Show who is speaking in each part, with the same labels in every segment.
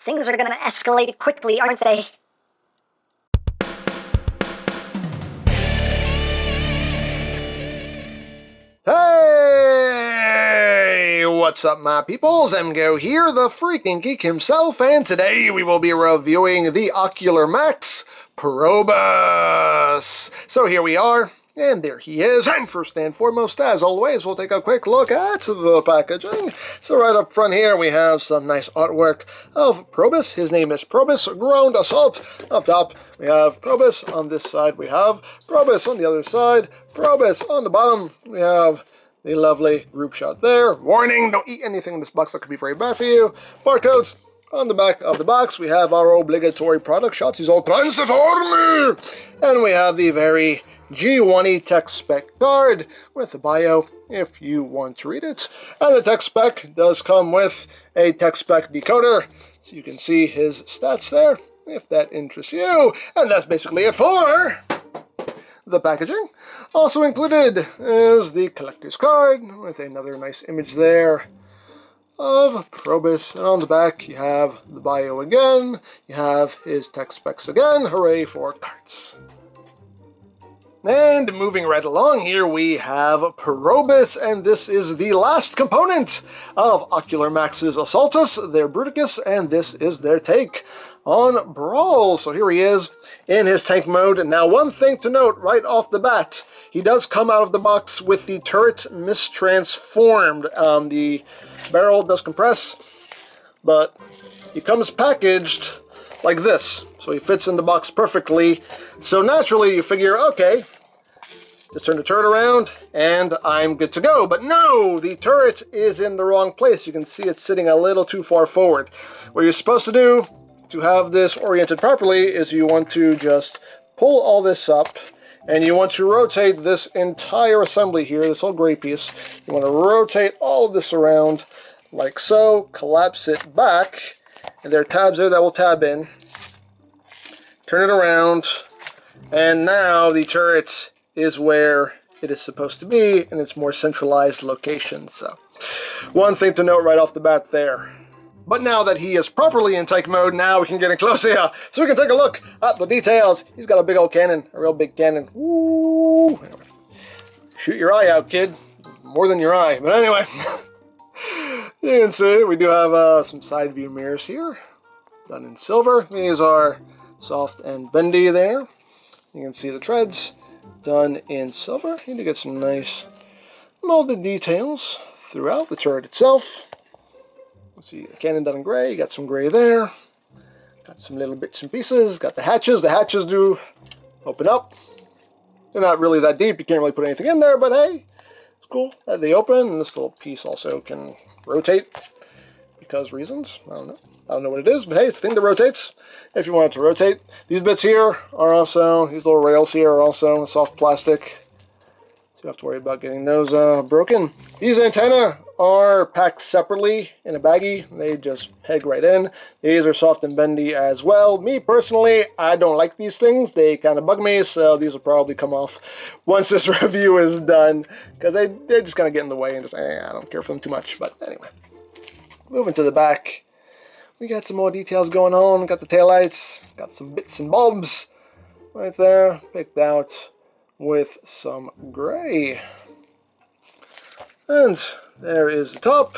Speaker 1: Things are gonna escalate quickly, aren't they?
Speaker 2: Hey! What's up, my peoples? EmGo here, the freaking geek himself, and today we will be reviewing the Ocular Max PROBUS. So here we are, and there he is. And first and foremost, as always, we'll take a quick look at the packaging. So right up front here, we have some nice artwork of PROBUS. His name is PROBUS Ground Assault. Up top, we have PROBUS. On this side, we have PROBUS. On the other side, PROBUS. On the bottom, we have the lovely group shot there. Warning, don't eat anything in this box that could be very bad for you. Barcodes. On the back of the box, we have our obligatory product shots. He's all transform. And we have the very G1 tech spec card with the bio if you want to read it. And the tech spec does come with a tech spec decoder, so you can see his stats there if that interests you. And that's basically it for the packaging. Also included is the collector's card with another nice image there of PROBUS, and on the back you have the bio again, you have his tech specs again. Hooray for cards. And moving right along here, we have PROBUS, and this is the last component of Ocular Max's Assaultus, their Bruticus, and this is their take on Brawl. So here he is in his tank mode. Now, one thing to note right off the bat, he does come out of the box with the turret mistransformed. The barrel does compress, but he comes packaged like this. So he fits in the box perfectly. So naturally you figure, okay, just turn the turret around and I'm good to go. But no, the turret is in the wrong place. You can see it's sitting a little too far forward. What you're supposed to do to have this oriented properly is you want to just pull all this up, and you want to rotate this entire assembly here, this whole gray piece. You want to rotate all of this around like so, collapse it back, and there are tabs there that will tab in. Turn it around, and now the turret is where it is supposed to be in its more centralized location. So, one thing to note right off the bat there. But now that he is properly in tank mode, now we can get in close here, so we can take a look at the details. He's got a big old cannon, a real big cannon. Woo! Shoot your eye out, kid. More than your eye. But anyway, you can see we do have some side view mirrors here, done in silver. These are soft and bendy there. You can see the treads done in silver. You do get some nice molded details throughout the turret itself. See the cannon done in gray, you got some gray there, got some little bits and pieces, got the hatches do open up. They're not really that deep, you can't really put anything in there, but hey, it's cool that they open, and this little piece also can rotate, because reasons, I don't know what it is, but hey, it's a thing that rotates, if you want it to rotate. These bits here are also, these little rails here are also soft plastic, so you don't have to worry about getting those broken. These antennae are packed separately in a baggie. They just peg right in. These are soft and bendy as well. Me personally, I don't like these things. They kind of bug me, so these will probably come off once this review is done, because they just kind of get in the way and just, I don't care for them too much. But anyway, moving to the back, we got some more details going on. Got the taillights, got some bits and bobs right there, picked out with some gray. And there is the top,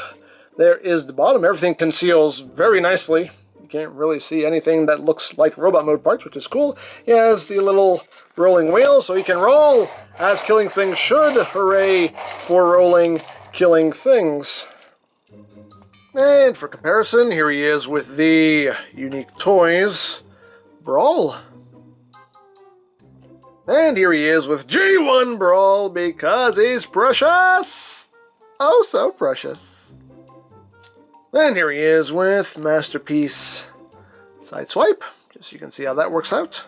Speaker 2: there is the bottom. Everything conceals very nicely. You can't really see anything that looks like robot mode parts, which is cool. He has the little rolling wheel, so he can roll as killing things should. Hooray for rolling, killing things. And for comparison, here he is with the Unique Toys Brawl. And here he is with G1 Brawl, because he's precious. Oh, so precious. And here he is with Masterpiece Sideswipe, just so you can see how that works out.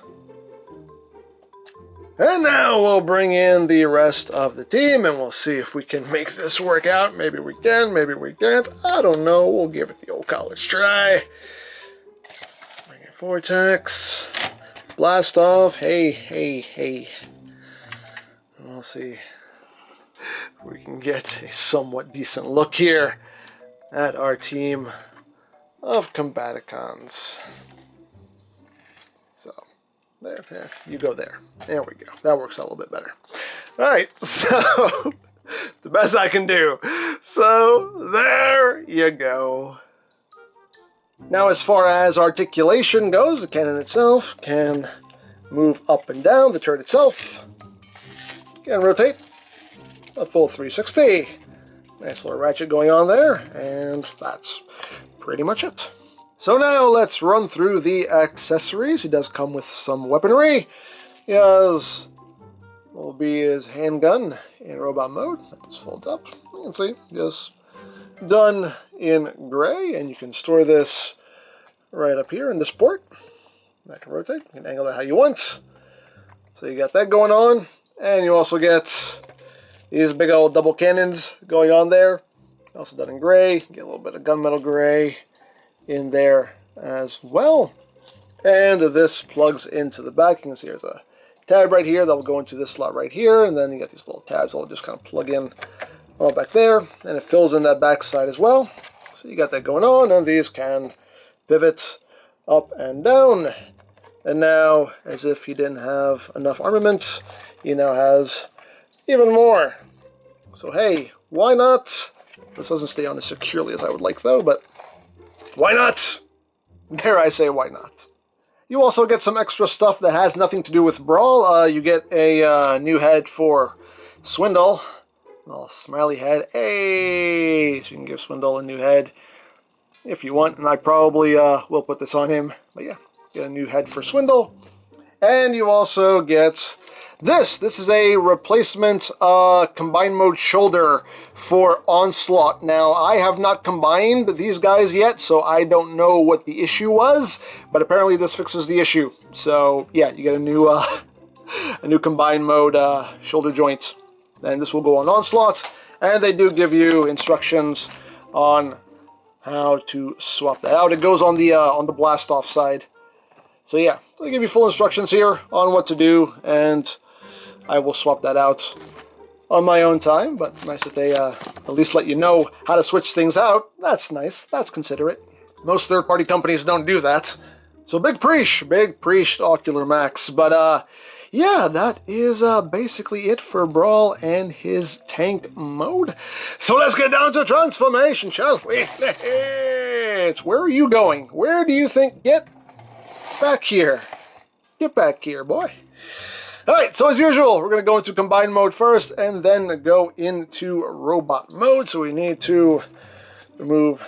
Speaker 2: And now we'll bring in the rest of the team, and we'll see if we can make this work out. Maybe we can, maybe we can't. I don't know. We'll give it the old college try. Bring in Vortex. Blast off. Hey. We'll see if we can get a somewhat decent look here at our team of Combaticons. So, there, yeah, you go there. There we go. That works out a little bit better. Alright, so, the best I can do. So, there you go. Now, as far as articulation goes, the cannon itself can move up and down, the turret itself can rotate a full 360. Nice little ratchet going on there, and that's pretty much it. So now let's run through the accessories. He does come with some weaponry. He has what will be his handgun in robot mode. That just folds up. You can see, just done in gray, and you can store this right up here in this port. That can rotate. You can angle that how you want. So you got that going on, and you also get these big old double cannons going on there. Also done in gray. You get a little bit of gunmetal gray in there as well. And this plugs into the back. You can see there's a tab right here that will go into this slot right here, and then you got these little tabs that will just kind of plug in all back there, and it fills in that back side as well. So you got that going on, and these can pivot up and down. And now, as if he didn't have enough armament, he now has even more. So hey, why not? This doesn't stay on as securely as I would like though, but why not? Dare I say why not? You also get some extra stuff that has nothing to do with Brawl. You get a new head for Swindle. A little smiley head. Hey! So you can give Swindle a new head if you want, and I probably will put this on him. But yeah, get a new head for Swindle. And you also get this. This is a replacement combined mode shoulder for Onslaught. Now, I have not combined these guys yet, so I don't know what the issue was, but apparently this fixes the issue. So yeah, you get a new a new combined mode shoulder joint. And this will go on Onslaught, and they do give you instructions on how to swap that out. It goes on the blast off side. So yeah, they give you full instructions here on what to do, and I will swap that out on my own time, but nice that they at least let you know how to switch things out. That's nice. That's considerate. Most third-party companies don't do that. So big preach Ocular Max. But yeah, that is basically it for Brawl and his tank mode. So let's get down to transformation, shall we? Where are you going? Where do you think? Get back here. Get back here, boy. Alright, so as usual, we're going to go into combined mode first and then go into robot mode. So we need to remove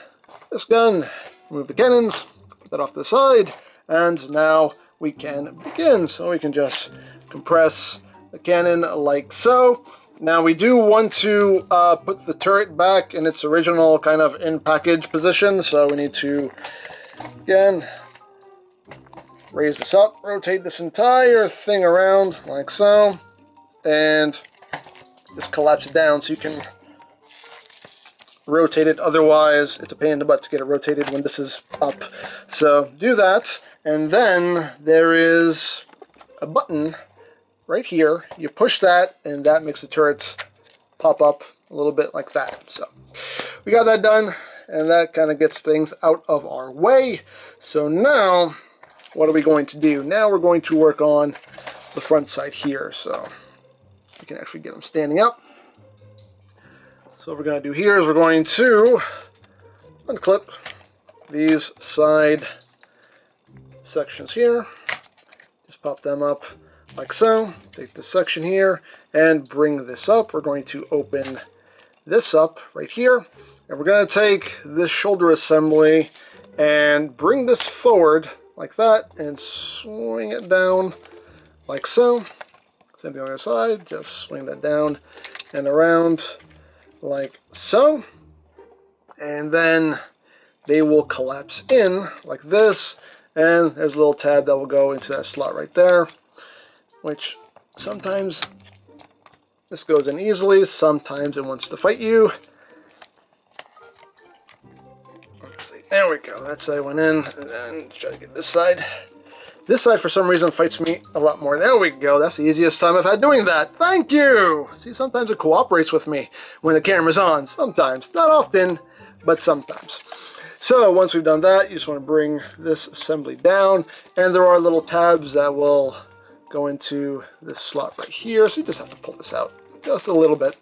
Speaker 2: this gun, remove the cannons, put that off to the side, and now we can begin. So we can just compress the cannon like so. Now we do want to put the turret back in its original kind of in-package position, so we need to, again, raise this up, rotate this entire thing around like so, and just collapse it down so you can rotate it. Otherwise, it's a pain in the butt to get it rotated when this is up. So do that, and then there is a button right here. You push that, and that makes the turrets pop up a little bit like that. So we got that done, and that kind of gets things out of our way. So now, what are we going to do? Now we're going to work on the front side here, so we can actually get them standing up. So what we're going to do here is we're going to unclip these side sections here. Just pop them up like so. Take this section here and bring this up. We're going to open this up right here, and we're going to take this shoulder assembly and bring this forward like that, and swing it down like so. Same thing on the other side, just swing that down and around like so. And then they will collapse in like this, and there's a little tab that will go into that slot right there, which sometimes this goes in easily, sometimes it wants to fight you. There we go. That side went in, and then try to get this side. This side, for some reason, fights me a lot more. There we go. That's the easiest time I've had doing that. Thank you! See, sometimes it cooperates with me when the camera's on. Sometimes. Not often, but sometimes. So once we've done that, you just want to bring this assembly down, and there are little tabs that will go into this slot right here, so you just have to pull this out just a little bit.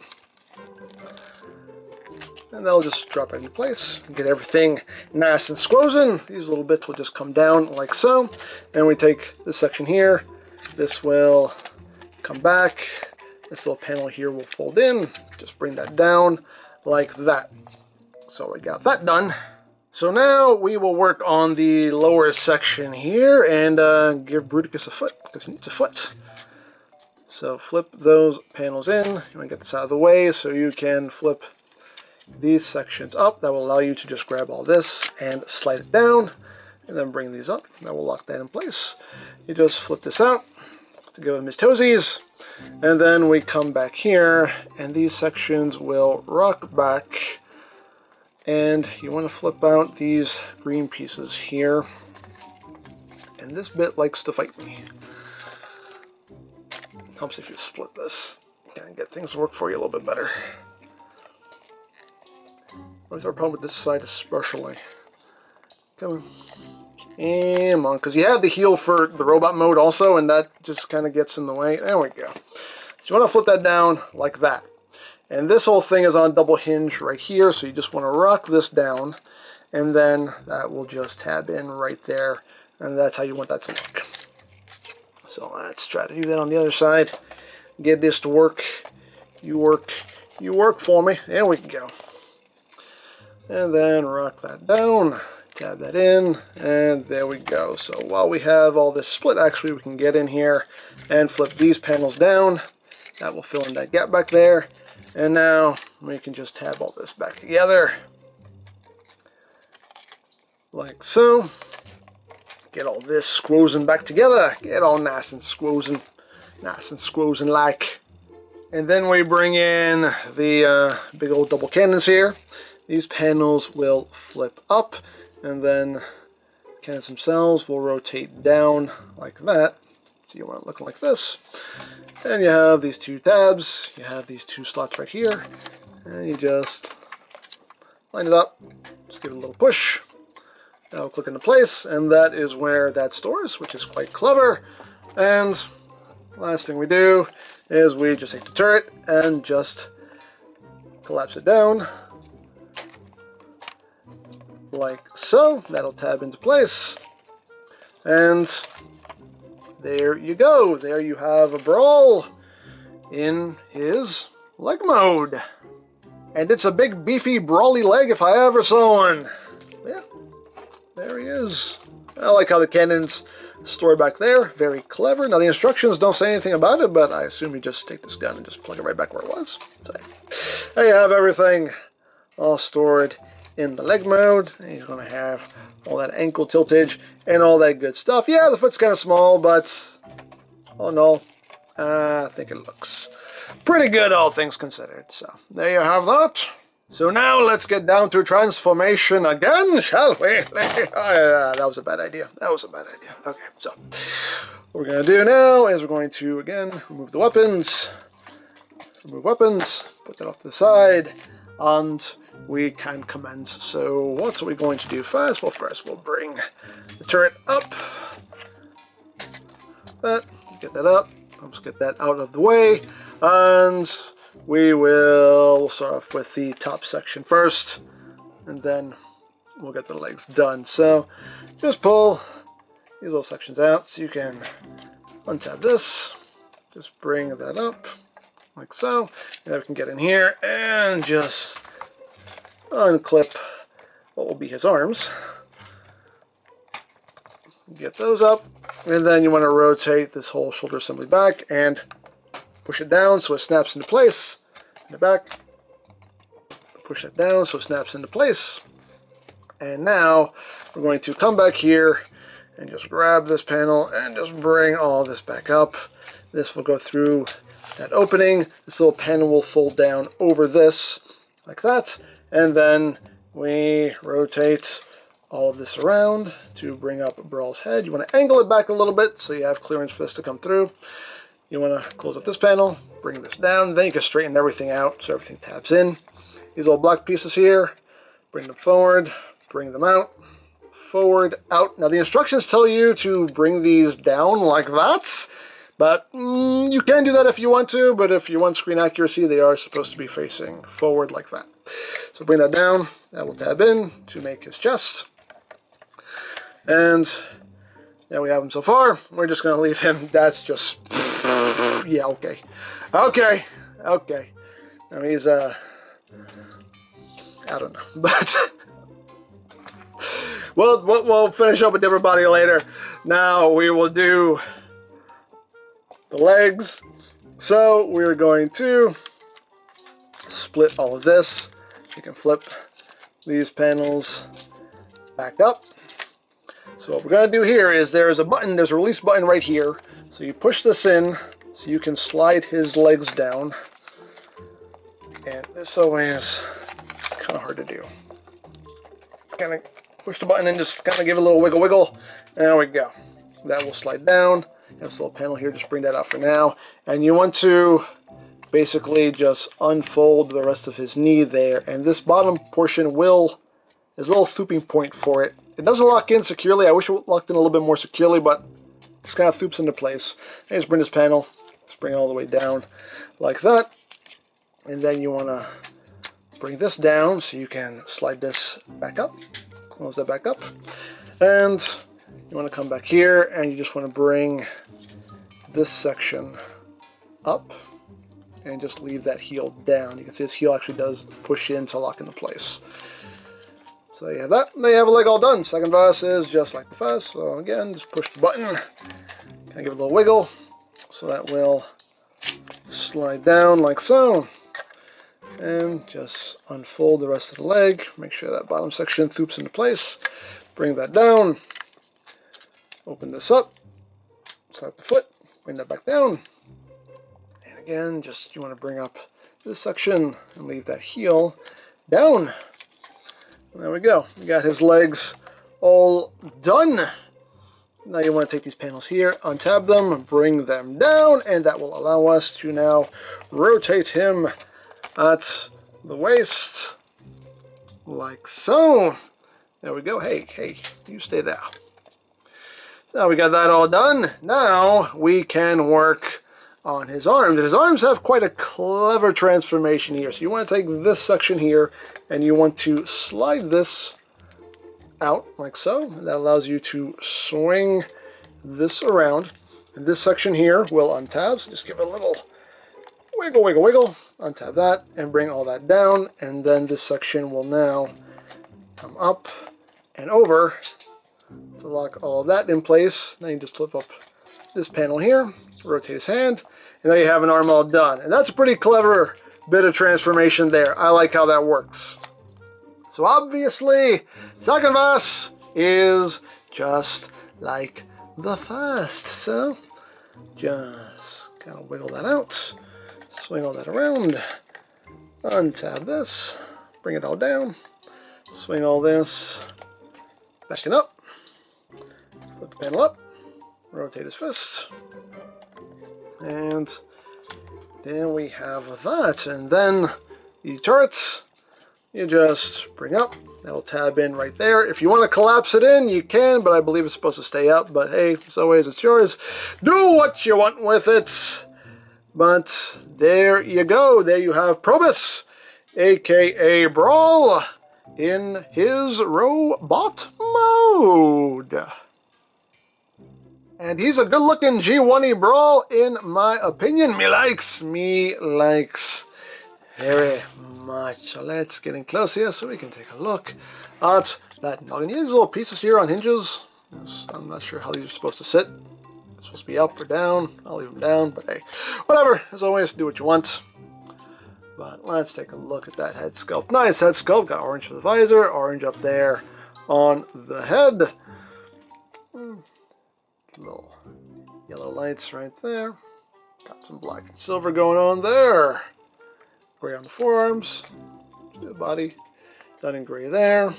Speaker 2: And they'll just drop right into place and get everything nice and squozen. These little bits will just come down like so. And we take this section here. This will come back. This little panel here will fold in. Just bring that down like that. So we got that done. So now we will work on the lower section here and give Bruticus a foot, because he needs a foot. So flip those panels in. You want to get this out of the way so you can flip these sections up. That will allow you to just grab all this and slide it down, and then bring these up. That will lock that in place. You just flip this out to give him his toesies, and then we come back here, and these sections will rock back. And you want to flip out these green pieces here. And this bit likes to fight me. Helps if you split this. Kind of get things to work for you a little bit better. What's our problem with this side especially? Come on, because you have the heal for the robot mode also, and that just kind of gets in the way. There we go. So you want to flip that down like that. And this whole thing is on double hinge right here, so you just want to rock this down, and then that will just tab in right there, and that's how you want that to look. So let's try to do that on the other side. Get this to work. You work for me. There we go. And then rock that down, tab that in, and there we go. So while we have all this split, actually we can get in here and flip these panels down. That will fill in that gap back there. And now we can just tab all this back together, like so. Get all this squozen back together. Get all nice and squozen like. And then we bring in the big old double cannons here. These panels will flip up, and then cannons themselves will rotate down like that. So you want it looking like this. And you have these two tabs, you have these two slots right here, and you just line it up, just give it a little push. That'll click into place, and that is where that stores, which is quite clever. And last thing we do is we just take the turret and just collapse it down like so. That'll tab into place, and there you go. There you have a Brawl in his leg mode. And it's a big, beefy, brawly leg if I ever saw one. Yeah, there he is. I like how the cannons store back there. Very clever. Now, the instructions don't say anything about it, but I assume you just take this gun and just plug it right back where it was. So, there you have everything all stored in the leg mode. And he's going to have all that ankle tiltage and all that good stuff. Yeah, the foot's kind of small, but all in all, I think it looks pretty good, all things considered. So there you have that. So now let's get down to transformation again, shall we? That was a bad idea. Okay, so what we're going to do now is we're going to, again, remove the weapons. Put that off to the side, and we can commence. So what are we going to do first? Well, first we'll bring the turret up. Get that up. Let's get that out of the way. And we'll start off with the top section first, and then we'll get the legs done. So just pull these little sections out so you can untab this. Just bring that up like so. And then we can get in here and just unclip what will be his arms. Get those up, and then you want to rotate this whole shoulder assembly back and push it down so it snaps into place. In the back, push it down so it snaps into place. And now we're going to come back here and just grab this panel and just bring all this back up. This will go through that opening. This little panel will fold down over this like that, and then we rotate all of this around to bring up Brawl's head. You want to angle it back a little bit so you have clearance for this to come through. You want to close up this panel, bring this down, then you can straighten everything out so everything tabs in. These little black pieces here, bring them forward, bring them out, forward, out. Now the instructions tell you to bring these down like that, but you can do that if you want to, but if you want screen accuracy, they are supposed to be facing forward like that. So bring that down, that will tab in to make his chest. And there we have him so far. We're just going to leave him. That's just, yeah, okay. Okay. Now he's, I don't know, but we'll finish up with different body later. Now we will do the legs. So we're going to split all of this. You can flip these panels back up. So what we're going to do here is there's a button, there's a release button right here. So you push this in so you can slide his legs down. And this always kind of hard to do. Kind of push the button and just kind of give it a little wiggle. There we go. That will slide down. This little panel here, just bring that out for now. And you want to basically just unfold the rest of his knee there. And this bottom portion is a little thooping point for it. It doesn't lock in securely. I wish it locked in a little bit more securely, but this kind of thoops into place. And just bring this panel, just bring it all the way down like that. And then you want to bring this down so you can slide this back up. Close that back up. And you want to come back here and you just want to bring this section up and just leave that heel down. You can see his heel actually does push in to lock into place. So there you have that. There you have a leg all done. Second verse is just like the first. So again, just push the button. Kind of give it a little wiggle. So that will slide down like so. And just unfold the rest of the leg. Make sure that bottom section thoops into place. Bring that down. Open this up. Slide the foot. Bring that back down. And again, just you want to bring up this section and leave that heel down. There we go. We got his legs all done. Now you want to take these panels here, untab them, bring them down, and that will allow us to now rotate him at the waist, like so. There we go. Hey, you stay there. Now we got that all done. Now we can work on his arms. And his arms have quite a clever transformation here. So you want to take this section here, and you want to slide this out like so. And that allows you to swing this around. And this section here will untab. So just give it a little wiggle, untab that, and bring all that down, and then this section will now come up and over to lock all of that in place. Now you just flip up this panel here, rotate his hand, and there you have an arm all done. And that's a pretty clever bit of transformation there. I like how that works. So obviously, second verse is just like the first. So just kind of wiggle that out. Swing all that around, untab this, bring it all down, swing all this back and up, flip the panel up, rotate his fist, and then we have that. And then the turrets, you just bring up, that'll tab in right there. If you want to collapse it in, you can, but I believe it's supposed to stay up. But hey, as always, it's yours. Do what you want with it. But there you go. There you have PROBUS, aka Brawl, in his robot mode. And he's a good-looking G1-y Brawl, in my opinion. Me likes very much. So let's get in close here so we can take a look at that noggin. These little pieces here on hinges. I'm not sure how these are supposed to sit. Supposed to be up or down. I'll leave them down, but hey, whatever. As always, do what you want. But let's take a look at that head sculpt. Nice head sculpt. Got orange for the visor, orange up there on the head. Little yellow lights right there. Got some black and silver going on there. Gray on the forearms. The body done in gray there.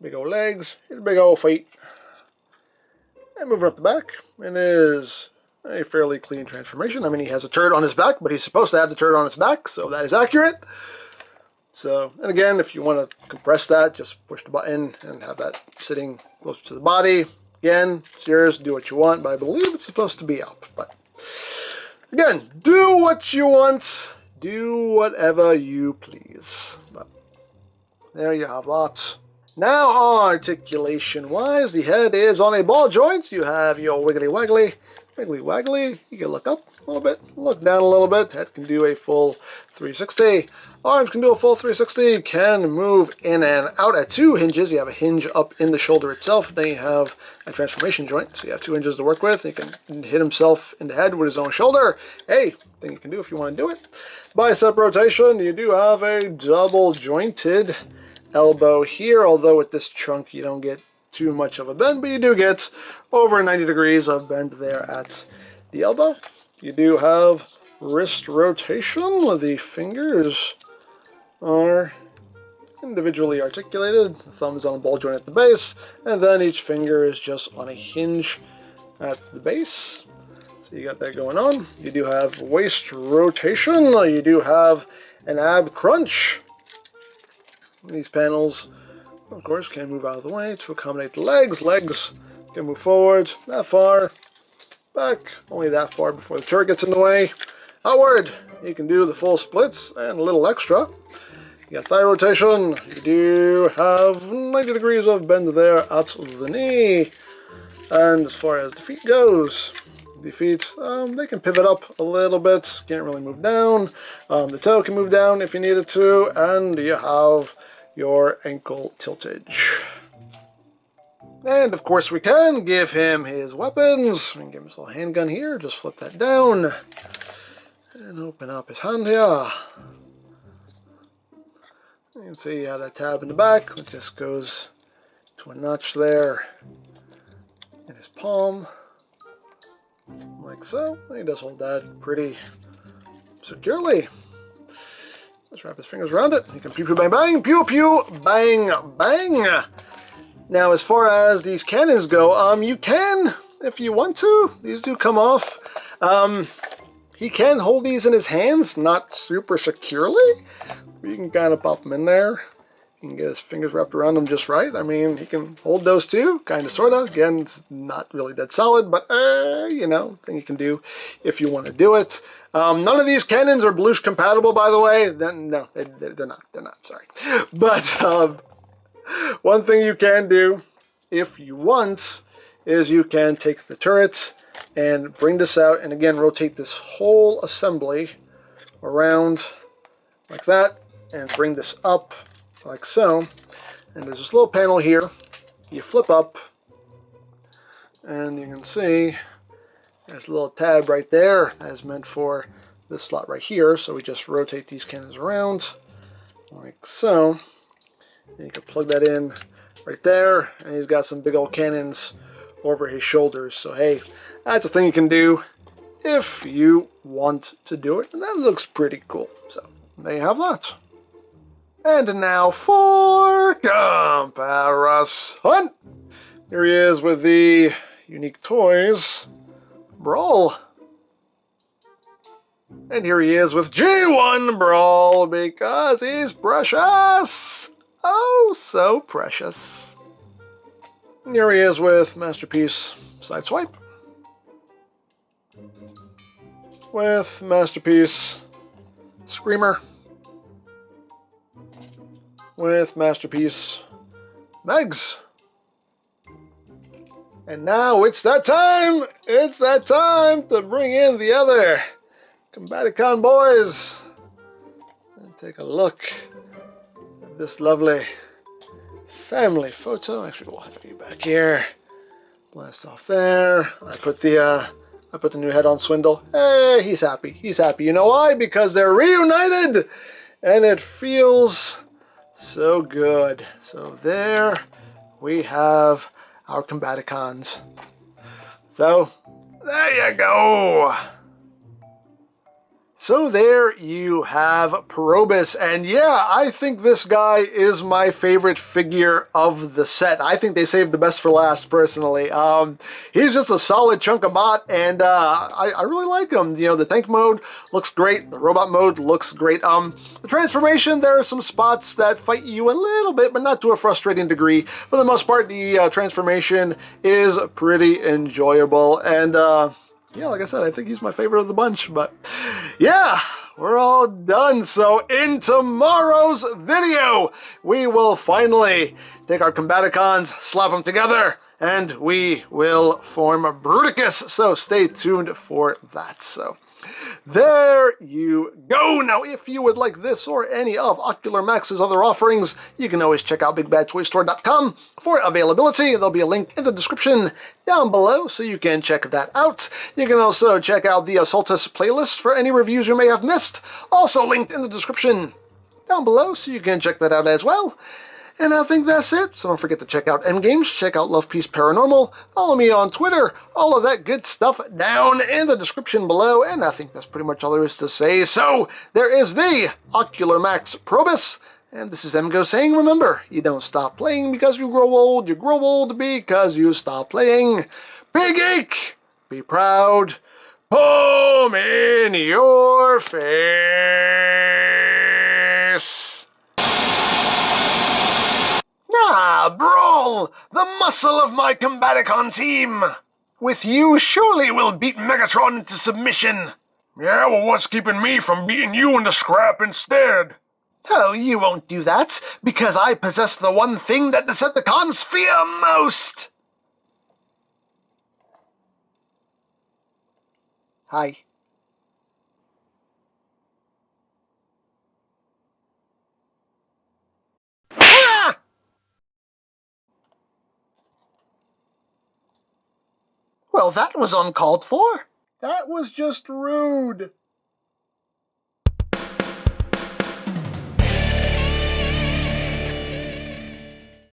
Speaker 2: Big old legs. Here's big old feet. And moving up the back, it is a fairly clean transformation. I mean, he has a turret on his back, but he's supposed to have the turret on his back, so that is accurate. So, and again, if you want to compress that, just push the button and have that sitting closer to the body. Again, it's yours, do what you want, but I believe it's supposed to be up. But again, do what you want, do whatever you please. But there you have that. Now, articulation-wise, the head is on a ball joint. You have your wiggly waggly, wiggly waggly. You can look up a little bit, look down a little bit. Head can do a full 360. Arms can do a full 360, can move in and out at 2 hinges. You have a hinge up in the shoulder itself. Then you have a transformation joint, so you have 2 hinges to work with. He can hit himself in the head with his own shoulder. Hey, thing you can do if you want to do it. Bicep rotation, you do have a double jointed elbow here, although with this trunk you don't get too much of a bend, but you do get over 90 degrees of bend there at the elbow. You do have wrist rotation. The fingers are individually articulated. The thumb is on a ball joint at the base, and then each finger is just on a hinge at the base. So you got that going on. You do have waist rotation. You do have an ab crunch. These panels, of course, can move out of the way to accommodate the legs. Legs can move forward, that far, back, only that far before the turret gets in the way. Outward, you can do the full splits and a little extra. You got thigh rotation. You do have 90 degrees of bend there at the knee. And as far as the feet goes, the feet, they can pivot up a little bit. Can't really move down. The toe can move down if you needed to. And you have your ankle tiltage. And of course we can give him his weapons. We can give him his little handgun here. Just flip that down. And open up his hand here. You can see you have that tab in the back. It just goes to a notch there in his palm. Like so. He does hold that pretty securely. Let's wrap his fingers around it. You can pew pew bang bang, pew pew bang bang. Now as far as these cannons go, you can, if you want to. These do come off. He can hold these in his hands, not super securely. You can kind of pop them in there. You can get his fingers wrapped around them just right. I mean, he can hold those too, kind of, sort of. Again, it's not really that solid, but, you know, thing you can do if you want to do it. None of these cannons are Blush compatible, by the way. No, they're not. They're not, sorry. But one thing you can do, if you want, is you can take the turret and bring this out, and again, rotate this whole assembly around like that, and bring this up like so. And there's this little panel here. You flip up, and you can see there's a little tab right there that is meant for this slot right here. So we just rotate these cannons around like so. And you can plug that in right there, and he's got some big old cannons over his shoulders. So hey, that's a thing you can do if you want to do it, and that looks pretty cool. So there you have that. And now for comparison. Here he is with the Unique Toys Brawl. And here he is with G1 Brawl, because he's precious. Oh, so precious. And here he is with Masterpiece Sideswipe. With Masterpiece Screamer. With Masterpiece Megs. And now it's that time! It's that time to bring in the other Combaticon boys. And take a look at this lovely family photo. Actually, we'll have you back here. Blast off there. I put the new head on Swindle. Hey, he's happy. He's happy. You know why? Because they're reunited! And it feels so good. So there we have our Combaticons. So, there you go. So there you have PROBUS, and yeah, I think this guy is my favorite figure of the set. I think they saved the best for last, personally. He's just a solid chunk of bot, and I really like him. You know, the tank mode looks great, the robot mode looks great. The transformation, there are some spots that fight you a little bit, but not to a frustrating degree. For the most part, the transformation is pretty enjoyable, and yeah, like I said, I think he's my favorite of the bunch, but yeah, we're all done. So in tomorrow's video, we will finally take our Combaticons, slap them together, and we will form Bruticus. So stay tuned for that. So there you go. Now, if you would like this or any of Ocular Max's other offerings, you can always check out BigBadToyStore.com for availability. There'll be a link in the description down below, so you can check that out. You can also check out the Assaultus playlist for any reviews you may have missed, also linked in the description down below, so you can check that out as well. And I think that's it. So don't forget to check out EmGo's, check out Love Peace Paranormal, follow me on Twitter, all of that good stuff down in the description below. And I think that's pretty much all there is to say. So there is the Ocular Max PROBUS. And this is EmGo saying, remember, you don't stop playing because you grow old. You grow old because you stop playing. Big Geek, be proud, palm in your face. Ah, Brawl, the muscle of my Combaticon team. With you, surely we'll beat Megatron into submission. Yeah, well, what's keeping me from beating you into scrap instead? Oh, you won't do that, because I possess the one thing that Decepticons fear most. Hi. Well, that was uncalled for. That was just rude.